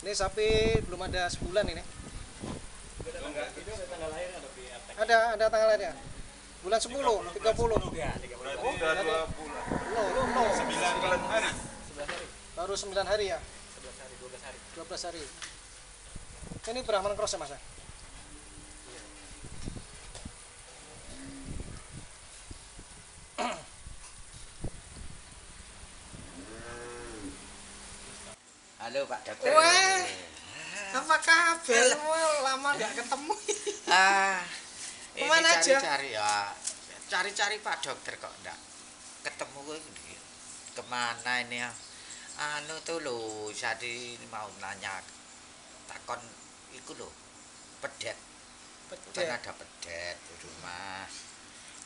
Ini sapi belum ada sebulan ini. Ada tanggal lahirnya. Bulan 10, 30. Oh, udah 2 bulan. No. 9 hari. Baru 9 hari ya. 11 hari, 12 hari. 12 hari. Ini Brahman cross ya, Mas? Halo Pak Dokter. Wah, apa kabar? Lama nggak ketemu. Ini Kemana aja? cari-cari ya. Cari-cari Pak Dokter kok enggak ketemu gue. Kemana ini ya? Anu tuh lo, jadi mau nanya takon iku lo, pedet. Kan ada pedet di rumah.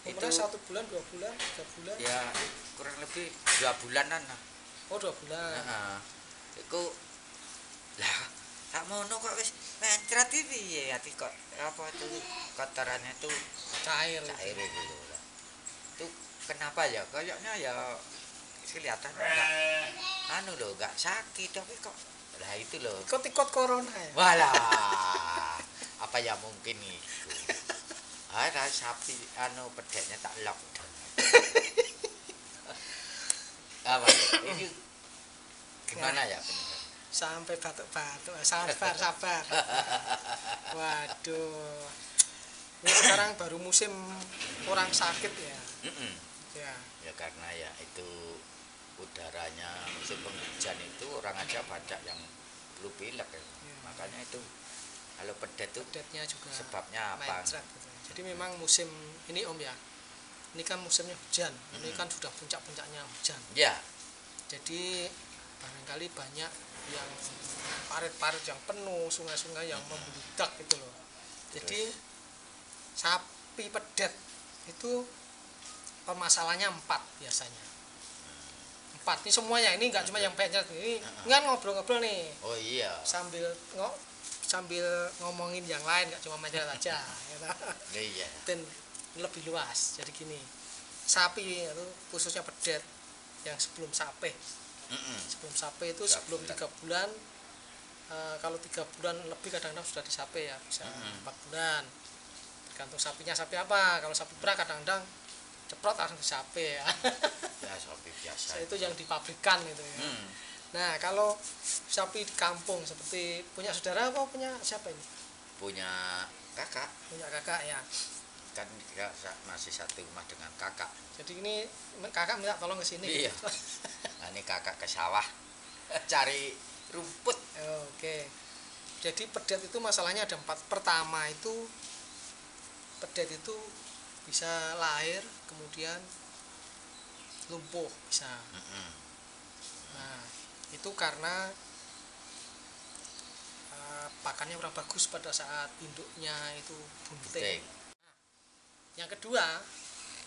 Umurnya 1 bulan, 2 bulan, 3 bulan. Ya kurang lebih 2 bulanan lah. Oh, 2 bulan. Heeh. Iku lah tak mono kok wis mencret iki ya kok apa itu kotorannya tuh Cair. cair gitu lah. Itu kenapa ya? Kayaknya ya kelihatan enggak anu loh, enggak sakit tapi kok lah itu loh. Ikut corona ya. Walah. Apa ya mungkin itu. Ada sapi anu pedeknya tak lockdown. Apa ya? Ini gimana ya? Sampai batuk-batuk. Sabar. Waduh. Ini sekarang baru musim orang sakit ya. Ya. Ya karena ya itu udaranya musim penghujan itu orang aja banyak yang flu pilek ya. Makanya itu kalau pedet itu Pedetnya juga sebabnya apa? mencret gitu. Jadi memang musim ini Om ya. Ini kan musimnya hujan. Ini kan sudah puncak-puncaknya hujan. Ya. Jadi barangkali banyak yang parit-parit yang penuh, sungai-sungai yang membludak gitu loh. Jadi sapi pedet itu permasalahannya 4 biasanya. 4 ini semuanya, ini enggak cuma yang pedet ini. Kan ngobrol-ngobrol nih. Oh iya. Sambil ngomongin yang lain, enggak cuma mencret aja gitu. Iya. Dan lebih luas. Jadi gini, sapi itu khususnya pedet yang sebelum sapi. Sebelum sapi itu sebelum 3 bulan, kalau 3 bulan lebih kadang-kadang sudah disapi ya, bisa 4 bulan. Tergantung sapinya sapi apa. Kalau sapi perah kadang-kadang ceprot langsung disapi ya. Ya sapi biasa. Itu yang di pabrikan gitu ya. Nah, kalau sapi di kampung seperti punya saudara apa punya siapa ini? Punya kakak. Punya kakak ya. Kan kita masih satu rumah dengan kakak. Jadi ini kakak minta tolong ke sini. Iya. Nah, ini kakak ke sawah cari rumput. Oke. Jadi pedet itu masalahnya ada 4. Pertama itu pedet itu bisa lahir kemudian lumpuh bisa. Nah, itu karena pakannya kurang bagus pada saat induknya itu bunting. Yang kedua,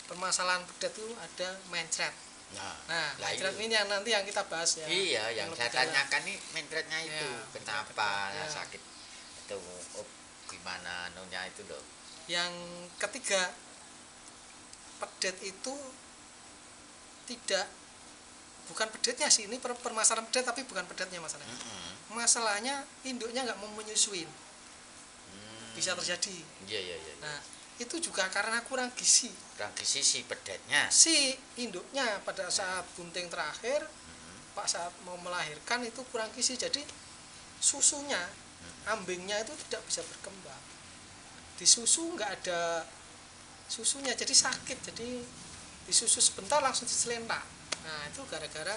permasalahan pedet itu ada mencret. Nah, mencret ini yang nanti yang kita bahas ya. Iya, yang saya lebih dalam. tanyakan nih mencretnya itu Ya, kenapa ya. sakit itu gimana anunya itu loh. Yang ketiga, pedet itu bukan pedetnya sih, ini permasalahan pedet tapi bukan pedetnya masalahnya. Masalahnya induknya nggak mau menyusui. Bisa terjadi. Iya. Nah, itu juga karena kurang gizi. Kurang gizi si pedetnya. Si induknya pada saat bunting terakhir, pak saat mau melahirkan itu kurang gizi, jadi susunya, ambingnya itu tidak bisa berkembang. Di susu nggak ada susunya, jadi sakit, jadi disusu sebentar langsung diselentak. Nah, itu gara-gara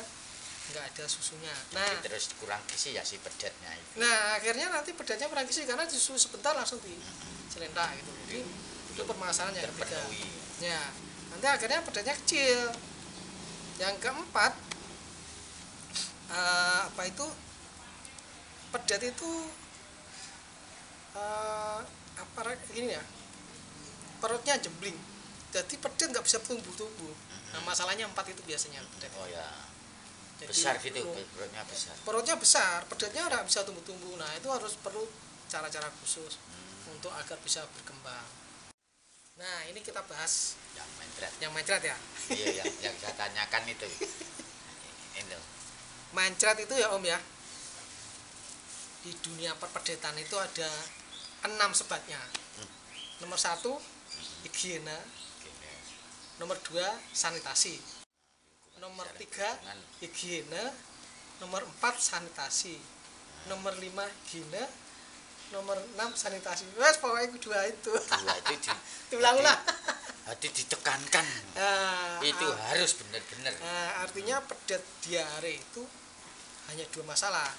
nggak ada susunya. Nah, Jadi terus kurang gizi ya si pedetnya itu. nah akhirnya nanti pedetnya kurang gizi karena disusu sebentar langsung diselentak gitu. Jadi itu permasalahan yang ketiga. Terpenuhi. Ya, nanti akhirnya pedetnya kecil. Yang keempat, apa itu? Pedet itu ini ya, perutnya jembling. Jadi pedet nggak bisa tumbuh. Nah, masalahnya 4 itu biasanya pedet. Oh ya. Jadi, Besar gitu, perutnya besar. Perutnya besar, pedetnya nggak bisa tumbuh. Nah, itu harus perlu cara-cara khusus untuk agar bisa berkembang. Nah, ini kita bahas yang mencret ya. Iya, yang saya tanyakan itu. Ini. Mencret itu ya Om ya, di dunia perpedetan itu ada 6 sebatnya. Nomor 1 higiene, nomor 2 sanitasi, nomor 3 higiene, nomor 4 sanitasi, nomor 5 higiene, nomor 6 sanitasi. Wes pokoknya dua itu. Dua itu Diulang-ulang. Jadi ditekankan. Itu harus benar-benar. Artinya pedet diare itu hanya 2 masalah,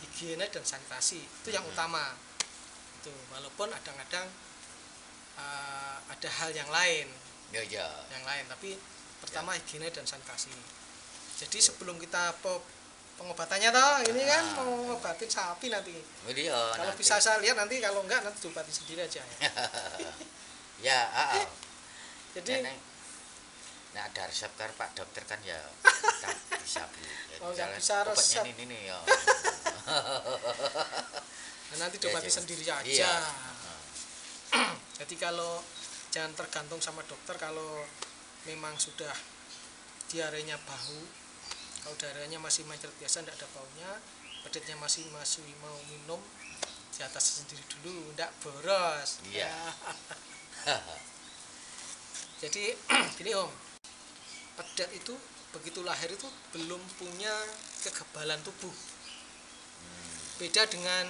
higiene dan sanitasi. Itu yang utama. Itu walaupun kadang-kadang ada hal yang lain. Ya. Yang lain, tapi pertama higiene dan sanitasi. Jadi sebelum kita pengobatannya toh, ini kan mau ngobatin sapi nanti. Oh, iya, Kalau nanti. bisa saya lihat nanti, kalau enggak nanti diobati sendiri aja. Ya, Jadi nah ada resep kan Pak Dokter kan ya kan bisa Bu. Oh, nggak Misalnya bisa resep. obatnya ini ya. nanti diobati Ya, sendiri aja. iya. Jadi kalau jangan tergantung sama dokter, kalau memang sudah diarenya bau, kalau diarenya masih macet biasa tidak ada baunya, pedetnya masih mau minum, di atas sendiri dulu, tidak boros. Iya. Jadi gini Om, pedet itu begitu lahir itu belum punya kekebalan tubuh, beda dengan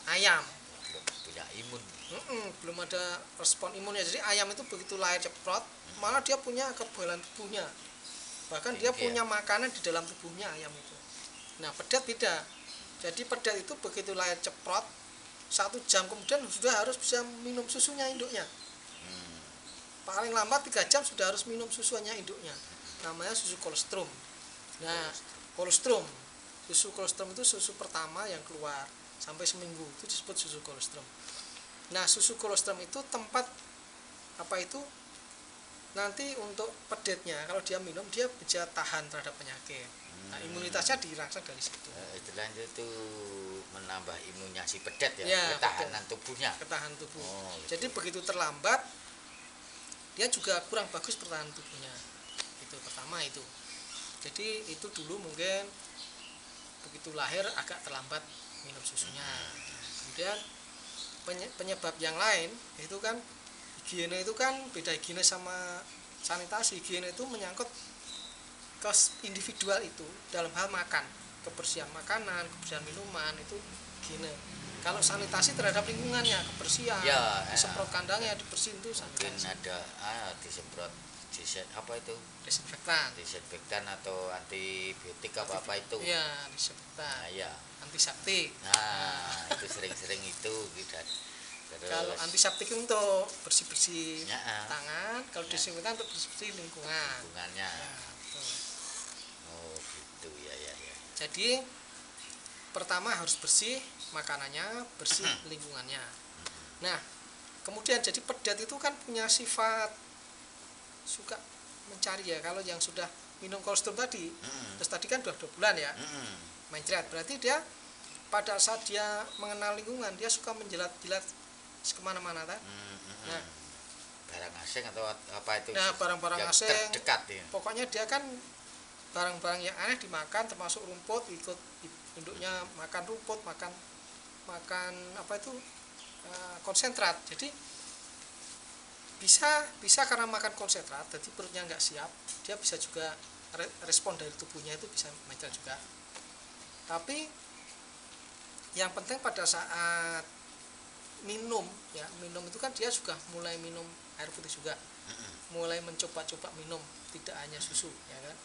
ayam. Belum punya imun. Belum ada respon imunnya. Jadi ayam itu begitu lahir ceprot, malah dia punya kekebalan tubuhnya, bahkan dia punya makanan di dalam tubuhnya ayam itu. Nah pedet beda. Jadi pedet itu begitu lahir ceprot, 1 jam kemudian sudah harus bisa minum susunya induknya. Paling lambat 3 jam sudah harus minum susunya induknya. Namanya susu kolostrum. Nah, kolostrum, susu kolostrum itu susu pertama yang keluar sampai seminggu, itu disebut susu kolostrum. Nah, susu kolostrum itu tempat apa itu? Nanti untuk pedetnya, kalau dia minum dia bisa tahan terhadap penyakit. Nah, imunitasnya dirangsang dari situ. Istilahnya itu menambah imunnya si pedet ya, Ya, ketahanan tubuhnya. Ketahanan tubuh. Oh, gitu. Jadi begitu terlambat dia juga kurang bagus pertahanan tubuhnya. Itu pertama itu. Jadi itu dulu mungkin begitu lahir agak terlambat minum susunya. Kemudian penyebab yang lain itu kan higiene, itu kan beda higiene sama sanitasi. Higiene itu menyangkut ke individual itu dalam hal makan, kebersihan makanan, kebersihan minuman, itu higiene. Kalau sanitasi terhadap lingkungannya, kebersihan, Ya, disemprot kandangnya, dibersihin itu Mungkin sanitasi. ada disemprot apa itu? Desinfektan. Disinfektan atau antibiotik apa itu. Iya, desinfektan. Nah, ya. Antiseptik. Nah, itu sering-sering itu gitu. Terus, Kalau antiseptik untuk bersih-bersih Ya. tangan, kalau desinfektan untuk bersih-bersih lingkungan. hubungannya. Ya, betul. Oh, gitu ya. Jadi pertama harus bersih makanannya, bersih lingkungannya. Nah, kemudian jadi pedet itu kan punya sifat suka mencari ya. Kalau yang sudah minum kolostrum tadi, terus tadi kan udah 2 bulan ya, mencret, berarti dia pada saat dia mengenal lingkungan dia suka menjilat-jilat kemana-mana kan. Nah, Barang asing atau apa itu? Nah, barang-barang yang asing. terdekat ya. Pokoknya dia kan barang-barang yang aneh dimakan, termasuk rumput, ikut induknya makan rumput, makan apa itu, konsentrat. Jadi bisa karena makan konsentrat, jadi perutnya nggak siap, dia bisa juga respon dari tubuhnya itu bisa mencret juga. Tapi yang penting pada saat minum itu kan dia juga mulai minum air putih juga, mulai mencoba-coba minum, tidak hanya susu ya kan.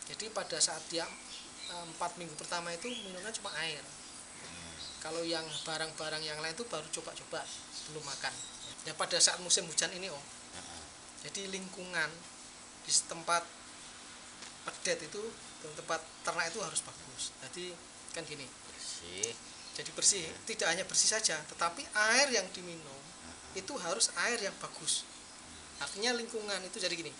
Jadi pada saat dia 4 minggu pertama itu minumnya cuma air. Kalau yang barang-barang yang lain itu baru coba-coba, belum makan. Ya pada saat musim hujan ini Om, jadi lingkungan di tempat pedet itu, di tempat ternak itu harus bagus. Jadi kan gini, Bersih. jadi bersih, tidak hanya bersih saja, tetapi air yang diminum itu harus air yang bagus. Artinya lingkungan itu jadi gini,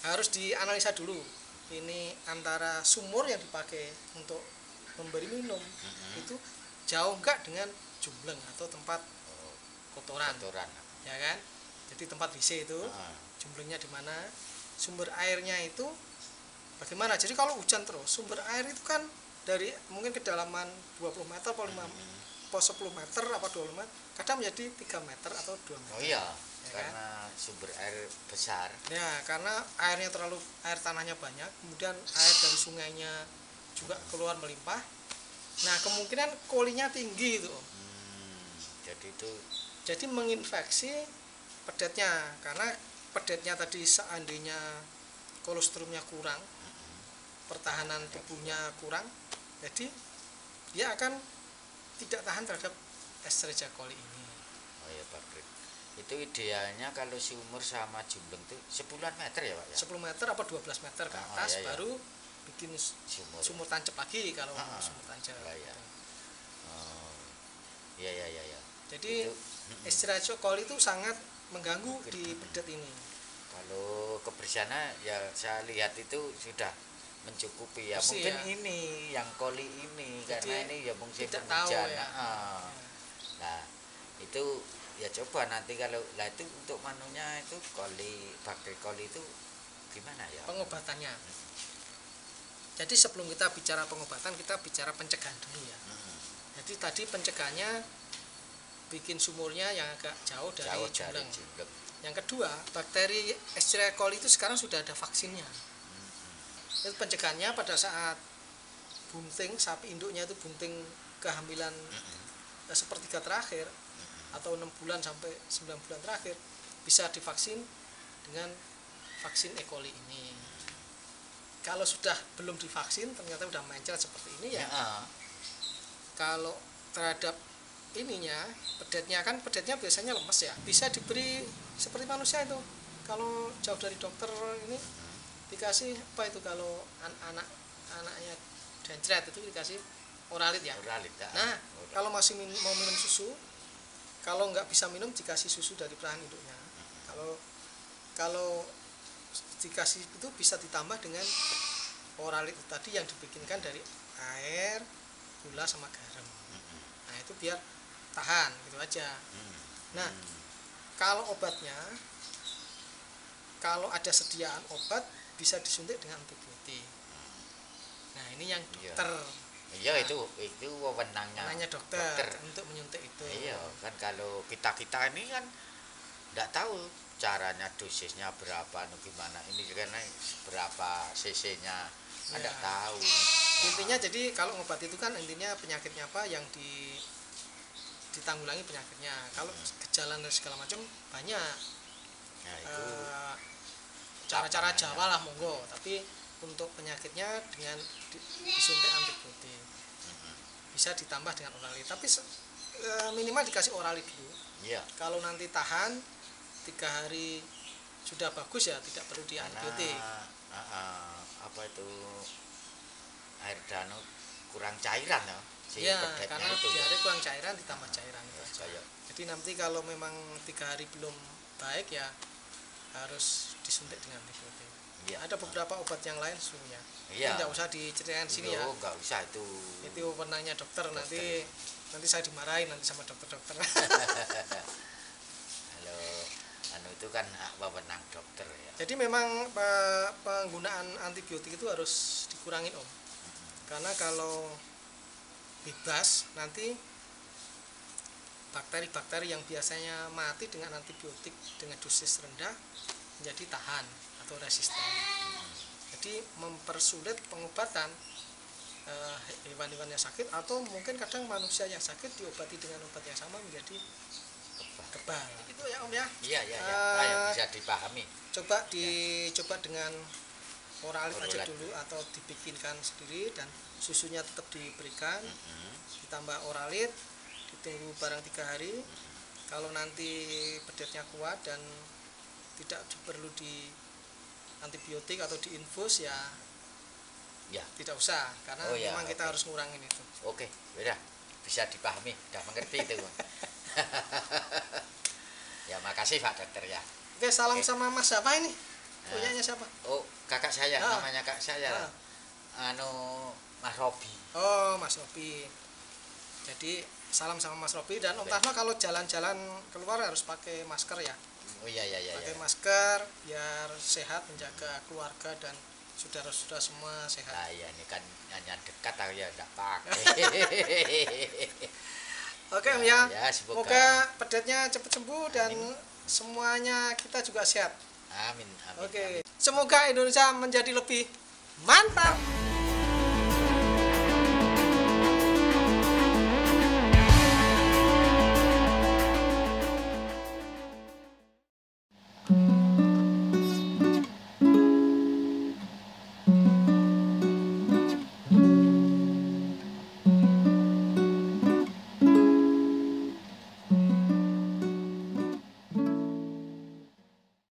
harus dianalisa dulu. Ini antara sumur yang dipakai untuk memberi minum itu jauh enggak dengan jumleng atau tempat kotoran, ya kan? Jadi tempat WC itu jumlengnya di mana, sumber airnya itu bagaimana. Jadi kalau hujan terus, sumber air itu kan dari mungkin kedalaman 20 meter atau 5 atau 10 meter apa 20 meter kadang menjadi 3 meter atau 2 meter. Oh iya, Ya kan? karena sumber air besar. Ya, karena air tanahnya banyak, kemudian air dari sungainya juga keluar melimpah. Nah, kemungkinan kolinya tinggi itu. Jadi itu Jadi menginfeksi pedetnya karena pedetnya tadi seandainya kolostrumnya kurang, pertahanan tubuhnya kurang, jadi dia akan tidak tahan terhadap Escherichia coli ini. oh ya Pak Krik. Itu idealnya kalau sumur sama jumbeng itu 10 meter ya Pak ya? 10 meter apa 12 meter ke Oh, atas iya, iya. baru bikin Sumur. sumur tancap lagi kalau Ah, sumur tancap. iya, iya. Oh. Iya iya iya ya. Jadi Itu, Escherichia coli itu sangat mengganggu di pedet ini. kalau kebersihannya ya saya lihat itu sudah mencukupi ya. Bersih, Mungkin ya. ini yang koli ini Jadi, karena ini ya musim tidak tahu penghujan. ya. Nah, nah, itu ya coba nanti kalau lah itu untuk manunya itu koli bakteri koli itu gimana ya? Pengobatannya. Jadi sebelum kita bicara pengobatan, kita bicara pencegahan dulu ya. Jadi tadi pencegahannya bikin sumurnya yang agak jauh dari Jauh dari jumbeng. jumbeng. Yang kedua, bakteri Escherichia coli itu sekarang sudah ada vaksinnya. Itu pencegahannya pada saat bunting, sapi induknya itu bunting kehamilan sepertiga terakhir atau 6 bulan sampai 9 bulan terakhir bisa divaksin dengan vaksin E. coli ini. Kalau sudah belum divaksin ternyata sudah mencret seperti ini ya. Kalau terhadap ininya pedetnya biasanya lemes ya, bisa diberi seperti manusia itu. Kalau jauh dari dokter ini dikasih apa itu kalau anaknya dendret itu dikasih oralit ya. Oralit ya. Nah, kalau masih mau minum susu, kalau nggak bisa minum dikasih susu dari perahan induknya. Kalau dikasih itu bisa ditambah dengan oralit tadi yang dibikinkan dari air, gula sama garam. Nah, itu biar tahan gitu aja. Nah, kalau obatnya, kalau ada sediaan obat bisa disuntik dengan antibiotik. Nah, ini yang dokter. Iya, itu wewenangnya Nanya dokter untuk menyuntik itu. Iya, kan kalau kita ini kan enggak tahu caranya dosisnya berapa gimana. Ini karena berapa cc-nya enggak tahu. Intinya jadi kalau obat itu kan intinya penyakitnya apa yang ditanggulangi penyakitnya. Kalau gejala dan segala macam banyak. Nah, itu Cara-cara Jawa lah monggo, tapi untuk penyakitnya dengan disuntik antibiotik. Bisa ditambah dengan oralit, tapi minimal dikasih oralit dulu. iya. Kalau nanti tahan 3 hari sudah bagus ya tidak perlu di antibiotik. Apa itu air danau kurang cairan ya. Iya, pedetnya karena itu. diare kurang cairan ditambah cairan itu aja. Kayak Jadi nanti kalau memang 3 hari belum baik ya harus disuntik dengan antibiotik. iya. Ada beberapa obat yang lain sesungguhnya. Iya. Tidak usah diceritain sini ya. Oh, enggak usah itu. Itu wewenangnya dokter. Nanti saya dimarahin nanti sama dokter-dokter. Halo, itu kan hak wewenang dokter ya. Jadi memang penggunaan antibiotik itu harus dikurangin Om. Karena kalau bebas nanti bakteri-bakteri yang biasanya mati dengan antibiotik dengan dosis rendah menjadi tahan atau resisten. Jadi mempersulit pengobatan hewan-hewan yang sakit atau mungkin kadang manusia yang sakit diobati dengan obat yang sama menjadi kebal. Itu ya Om ya. Iya. Ayo bisa dipahami. Dicoba dengan oralit aja dulu atau dibikinkan sendiri dan susunya tetap diberikan. Ditambah oralit, ditunggu barang 3 hari. Kalau nanti pedetnya kuat dan tidak perlu di antibiotik atau diinfus ya tidak usah karena memang kita harus ngurangin itu. Oke, udah bisa dipahami, udah mengerti itu. Ya makasih Pak Dokter ya. Oke, salam sama Mas siapa ini? Punyanya siapa? Oh, kakak saya, namanya kak saya. Mas Robi. Oh, Mas Robi. Jadi salam sama Mas Robi dan Om Tahno kalau jalan-jalan keluar harus pakai masker ya. Oh iya. Pakai masker biar sehat menjaga keluarga dan saudara-saudara semua sehat. Nah, ya ini kan hanya dekat aku ya enggak pakai. Oke Om ya, Ya, semoga. semoga pedetnya cepat sembuh dan semuanya kita juga sehat. Amin, amin. Oke, Amin. semoga Indonesia menjadi lebih mantap.